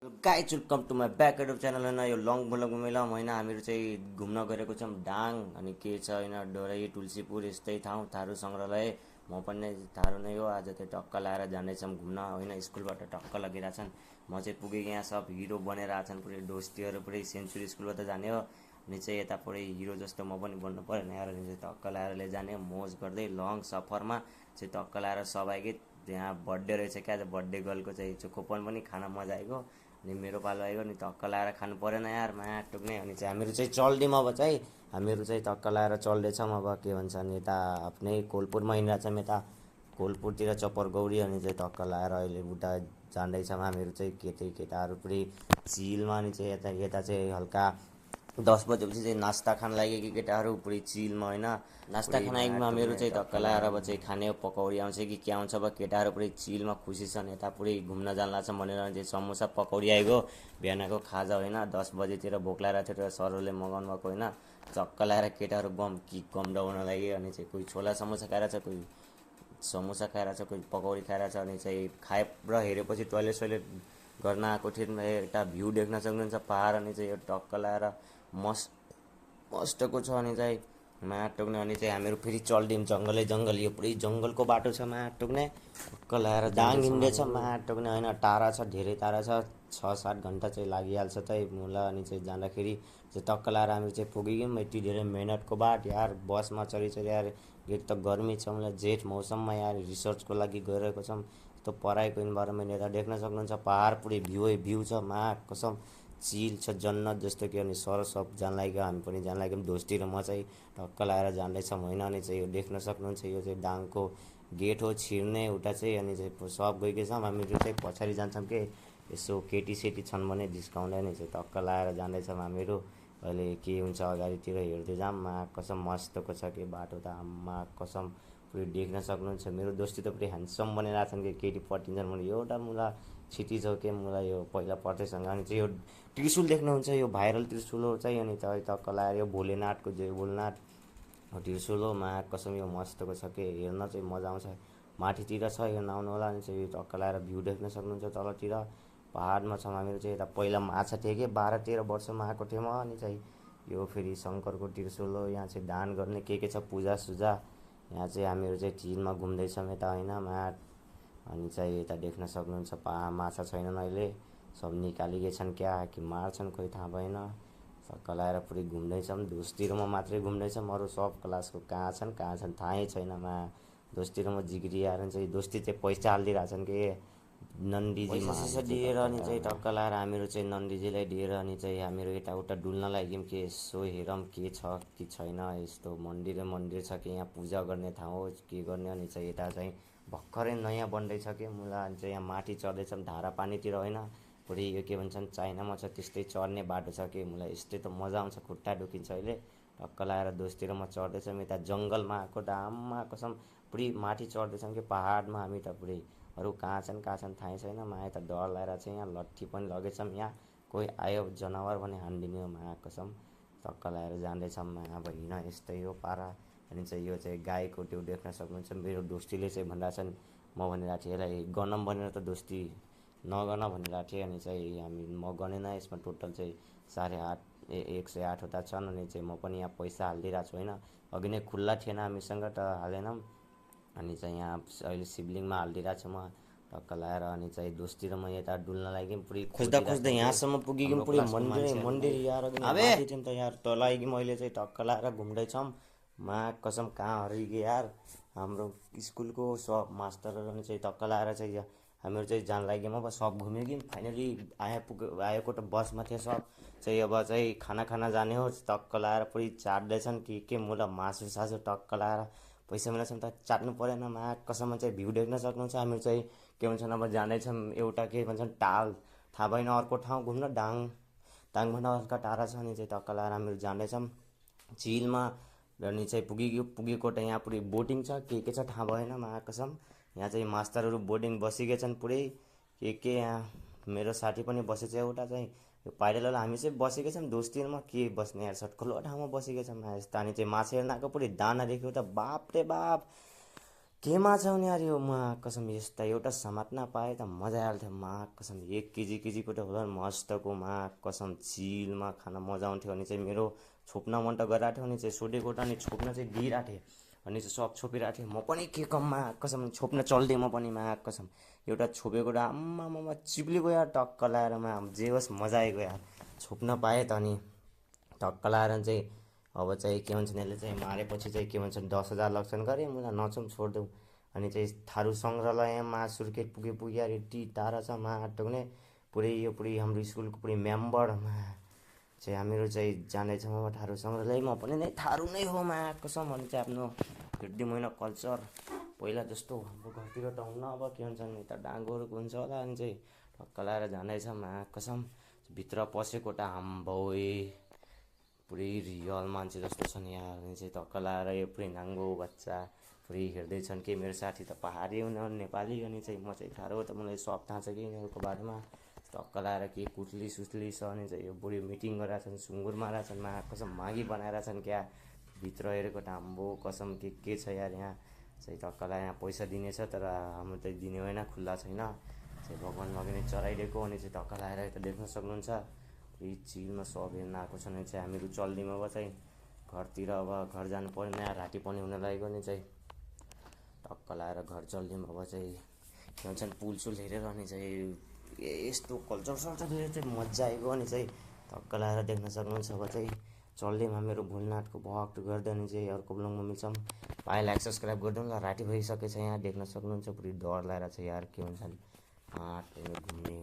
guys welcome to my back YouTube channel होइन यो long ब्लगमा मेला होइन हामीहरू चाहिँ घुम्न गएको छौँ डाङ अनि के छ होइन डोरै तुलसीपुर यस्तै ठाउँ थारू सङ्ग्रहालय म पनि थारू नै हो आज चाहिँ टक्क लाएर जाँदैछौँ घुम्न होइन स्कुलबाट टक्क लगिरहेछन् म चाहिँ पुगेँ यहाँ सब हिरो बनेर आछन् पुरै दोस्तीहरू पुरै सेन्चुरी स्कुलबाट जाने हो अनि चाहिँ यता पुरै हिरो जस्तो म पनि बन्नु पऱ्यो नि यार चाहिँ टक्क लाएर लैजाने मोज गर्दै लङ सफरमा चाहिँ टक्क लाएर सबैकै यहाँ बर्थडे रहेछ क्या बर्थडे गर्लको चाहिँ कुपन पनि खान मजा आएको अनि मेरो पालो आयो नि टक्क लाएर खानु परेन यार माया टुक्ने अनि चाहिँ हामीहरू चाहिँ चल्दिउँ अब चाहिँ हामीहरू चाहिँ टक्क लाएर चल्दैछौँ अब के भन्छ अनि यता आफ्नै कोलपुरमा हिँडिरहेछौँ यता कोलपुरतिर चप्पर गौरी अनि चाहिँ टक्क लाएर अहिले उता जाँदैछौँ हामीहरू चाहिँ केटाहरू पुरै चिलमा अनि चाहिँ यता यता चाहिँ हल्का 10 बजेपछि चाहिँ नास्ता खान लाग्यो कि केटाहरू पुरै चिलमा होइन नास्ता खान आएकोमा हामीहरू चाहिँ धक्का लगाएर अब चाहिँ खाने पकौडी आउँछ कि के आउँछ अब केटाहरू पुरै चिलमा खुसी छन् यता पुरै घुम्न जान लाग्छ भनेर चाहिँ समोसा पकौडी आएको बिहानको खाजा होइन 10 बजेतिर भोक लागेको थियो र सरहरूले मगाउनु भएको होइन चक्क लगाएर केटाहरू गम डाउन लाग्यो अनि चाहिँ कोही छोला समोसा खाएर छ कोही समोसा खाएर छ कोही पकौडी खाएर छ अनि चाहिँ खाए र हेरेपछि टोइलेट गर्न आएको थियो एउटा भ्यू देख्न सक्नुहुन्छ पहाड अनि चाहिँ यो टक्क लगाएर मस्तको छ अनि चाहिँ माया टोक्ने अनि चाहिँ हामीहरू फेरि चल्दिउँ जङ्गल यो पुरै जङ्गलको बाटो छ माया टोक्ने टक्क लगाएर दाङ हिँड्दैछ माया टोक्ने होइन टाढा छ धेरै टाढा छ 6-7 घन्टा चाहिँ लागिहाल्छ त मुला अनि चाहिँ जाँदाखेरि चाहिँ टक्क लगाएर हामी चाहिँ पुग्यौँ यति धेरै मिहिनेतको बाट यार बसमा चढी यार एक त गर्मी छ मलाई जेठ मौसममा यार रिसर्चको लागि गइरहेको छौँ त्यो पढाइको इन्भाइरोमेन्ट यता देख्न सक्नुहुन्छ पहाड पुरै भ्यू छ मा कसम चिल छ जन्नत जस्तो कि अनि सर सब जान लाग्यो हामी पनि जान लाग्यौँ दोस्ती र म चाहिँ टक्क लगाएर जाँदैछौँ होइन अनि चाहिँ यो देख्न सक्नुहुन्छ यो चाहिँ डाङको गेट हो छिर्ने उता चाहिँ अनि चाहिँ सब गइसकेको छौँ हामीहरू चाहिँ पछाडि जान्छौँ कि यसो केटीसेटी छन् भने डिस्काउन्ट अनि चाहिँ टक्क लगाएर जाँदैछौँ हामीहरू अहिले के हुन्छ अगाडितिर हेर्दै जाऊँ मा कसम मस्तको छ कि बाटो त आम्मा कसम पुरै देख्न सक्नुहुन्छ मेरो दोस्ती त पुरै ह्यान्डसम बनेर छन् कि केटी पटिन्छन् भने एउटा मुला छिटी छ के मुला यो पहिला पढ्दैसँग अनि चाहिँ यो त्रिशुल देख्नुहुन्छ यो भाइरल त्रिशुल हो चाहिँ अनि टक्क लगाएर यो भोलेनाथको जय भोलेनाथ त्रिशुल हो मा कसम यो मस्तको छ कि हेर्न चाहिँ मजा आउँछ माथितिर छ यो नआउनु होला अनि चाहिँ यो टक्क लगाएर भ्यू देख्न सक्नुहुन्छ तलतिर पहाडमा छौँ हामीहरू चाहिँ यता पहिला माछा थिएँ कि 12-13 वर्षमा आएको थिएँ म अनि चाहिँ यो फेरि शङ्करको त्रिशुल हो यहाँ चाहिँ दान गर्ने के छ पूजासुजा यहाँ चाहिँ हामीहरू चाहिँ झिलमा घुम्दैछौँ यता होइन माट अनि चाहिँ यता देख्न सक्नुहुन्छ माछा छैनन् अहिले सब निकालिगएछन् क्या कि मार्छन् खोइ थाहा भएन टक्क लगाएर पुरै घुम्दैछौँ दोस्तीहरूमा मात्रै घुम्दैछौँ अरू सब क्लासको कहाँ छन् थाहै छैन मा दोस्तीहरूमा जिग्री आएर चाहिँ दोस्ती चाहिँ पैसा हालिदिइरहेछन् कि नन्दीजीमा पैसा दिएर अनि चाहिँ टक्क लगाएर हामीहरू चाहिँ नन्दीजीलाई दिएर अनि चाहिँ हामीहरू यताउता डुल्न लाग्यौँ कि यसो हेरौँ के छ कि छैन यस्तो मन्दिर छ कि यहाँ पूजा गर्ने ठाउँ हो के गर्ने अनि चाहिँ यता चाहिँ भर्खरै नयाँ बन्दैछ कि मुला अनि चाहिँ यहाँ माथि चढ्दैछौँ धारा पानीतिर होइन पुरै यो के भन्छन् चाइनामा छ त्यस्तै चढ्ने बाटो छ कि मलाई यस्तै त मजा आउँछ खुट्टा ढुकिन्छ अहिले टक्क लगाएर दोस्तिर म चढ्दैछौँ यता जङ्गलमा आएको दाममा कसम पुरै माथि चढ्दैछौँ कि पहाडमा हामी त पुरै अरू कहाँ छन् थाहै छैन माया त डर लगाएर चाहिँ यहाँ लट्ठी पनि लगेछौँ यहाँ कोही आयो जनावर भने हानिदिने हो माया कसम टक्क लगाएर जाँदैछौँ माया अब हिँड यस्तै हो पारा अनि चाहिँ यो चाहिँ गाईको त्यो देख्न सक्नुहुन्छ मेरो दोस्तीले चाहिँ भनिरहेछन् म भनिरहेको थिएँ यसलाई गनम भनेर त दोस्ती नगन भनिरहेको थिएँ अनि चाहिँ म गनेन यसमा टोटल चाहिँ 108 छन् अनि चाहिँ म पनि यहाँ पैसा हालिदिइरहेको छु होइन अघि नै खुल्ला थिएन हामीसँग त हालेनौँ अनि चाहिँ यहाँ अहिले शिवलिङमा हालिदिइरहेको छु म टक्क लगाएर अनि चाहिँ दोस्ती र म यता डुल्न लाग्यौँ पुरै खोज्दा यहाँसम्म पुगेँ पुरै मन्दिर यार माथि थियौँ त यार तल आइगयौँ अहिले चाहिँ टक्क लगाएर घुम्दैछौँ मा कसम कहाँ हरिगयो यार हाम्रो स्कुलको सब मास्टरहरू अनि चाहिँ टक्क लगाएर चाहिँ हामीहरू चाहिँ जान लाग्यौँ अब सब घुम्यो कि फाइनली आएको त बसमा थियो सब चाहिँ अब चाहिँ खाना जाने हो टक्क लगाएर पुरै चाट्दैछन् के मुला मासु सासु टक्क लगाएर पैसा मिलाउँछौँ त चाट्नु परेन मा कसममा चाहिँ भ्यू देख्न सक्नुहुन्छ हामीहरू चाहिँ के भन्छन् अब जाँदैछौँ एउटा के भन्छन् टाल थाहा भएन अर्को ठाउँ घुम्न दाङभन्दा हल्का टाढा छ अनि चाहिँ टक्क लगाएर हामीहरू जाँदैछौँ झिलमा अनि चाहिँ पुगेको त यहाँ पुरै बोटिङ छ के छ थाहा भएन मा कसम यहाँ चाहिँ मास्टरहरू बोटिङ बसिगए छन् पुरै के यहाँ मेरो साथी पनि बसेछ एउटा चाहिँ यो पाइडलवाला हामी चाहिँ बसेकै छौँ दोस्तीहरूमा के बस्ने यार सटखुल्लो ठाउँमा बसेकै छौँ यस्तो अनि चाहिँ माछा हेर्न आएको पुरै दाना देख्यो त बाप रे बाप केमा छ नि यार यो कसम यस्ता एउटा समात्न पाए त मजा आइहाल्थ्यो कसम 1 केजीको त होला मस्तको कसम चिलमा खान मजा आउँथ्यो अनि चाहिँ मेरो छोप्न मन त गरिरहेको थियो अनि चाहिँ सोधेको त अनि छोप्न चाहिँ दिइरहेको थिएँ अनि चाहिँ सब छोपिरहेको थिएँ म पनि के कममा कसम छोप्न चल्थेँ म पनि कसम एउटा छोपेको त आम्मामा चिप्लेको यार टक्क लाएर जे होस् मजा आएको यार छोप्न पाएँ त अनि टक्क लाएर चाहिँ अब चाहिँ के भन्छन् यसले चाहिँ मारेपछि चाहिँ के भन्छन् 10,000 लाग्छन् गरे मुला नचौँ छोडिदेऊ अनि चाहिँ थारू सङ्ग्रहालयमा सुर्खेत पुगे अरे यति टाढा छ टोक्ने पुरै हाम्रो स्कुलको पुरै मेम्बरमा चाहिँ हामीहरू चाहिँ जाँदैछौँ अब थारू सङ्ग्रहालयमा पनि नै थारू नै हो कसम अनि चाहिँ आफ्नो हिँड्दै महिना कल्चर पहिला जस्तो हाम्रो घरतिर त हुन्न अब के भन्छन् यता डाँगोहरूको हुन्छ होला अनि चाहिँ टक्क लाएर जाँदैछ कसम भित्र पसेको त आम्बोए पुरै रियल मान्छे जस्तो छन् यार अनि चाहिँ टक्क लाएर यो पुरै नाङ्गो बच्चा पुरै हिँड्दैछन् कि मेरो साथी त पहाडी उनीहरू नेपाली अनि चाहिँ म चाहिँ थाहा हो त मलाई सब थाहा छ कि यिनीहरूको बारेमा टक्क लाएर के कुट्ली सुत्ली छ अनि चाहिँ यो बुढी मिटिङ गरिरहेछन् सुँगुर मारेछन् कसम मागी बनाएर छन् क्या भित्र हेरेको त आम्बो कसम के छ यार यहाँ चाहिँ टक्क लाएर यहाँ पैसा दिनेछ तर हाम्रो त दिने होइन खुल्ला छैन चाहिँ भगवान् अघि नै चढाइदिएको अनि चाहिँ टक्क लाएर यता देख्न सक्नुहुन्छ यी चिलमा सब हेर्न आएको छन् भने चाहिँ हामीहरू चल्दिउँ अब चाहिँ घरतिर अब घर जानु पर्ने यहाँ राति पनि हुन लागेको नि चाहिँ टक्क लाएर घर चल्दिउँ अब चाहिँ के भन्छन् पुलसुल हेरेर अनि चाहिँ यस्तो कल्चर सल्चर हेरेर चाहिँ मजा आएको अनि चाहिँ टक्क लाएर देख्न सक्नुहुन्छ अब चाहिँ चल्दिउँ हामीहरू भुलनाथको भक्त गर्दै अनि चाहिँ अर्को ब्लगमा मिल्छौँ भाइ लाइक सब्सक्राइब गरिदिउँ ल राति भइसकेछ यहाँ देख्न सक्नुहुन्छ पुरै डर लागेर चाहिँ यार के भन्छन् घुम्ने